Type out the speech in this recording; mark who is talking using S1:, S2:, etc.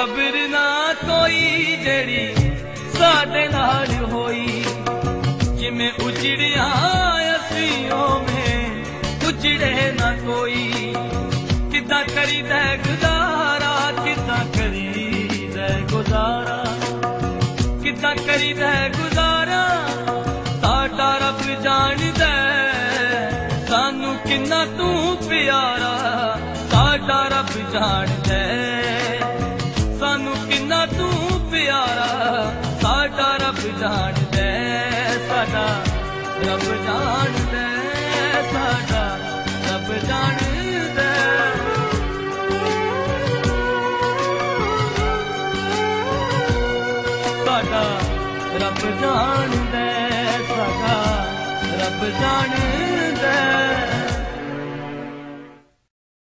S1: खबर ना कोई जेड़ी साडे नाल होई जिमें उजड़िया असीं उवें उजड़े ना कोई किद्दां करीदा गुजारा किद्दां करीदा गुजारा किद्दां करीदा गुजारा साडा रब जाणदा सानू किन्ना तू प्यारा साडा रब जाणदा सानू किन्ना तू प्यारा साडा रब जाणदा साडा रब जाणदा साडा रब जाणदा साडा रब जाणदा साडा रब जाणदा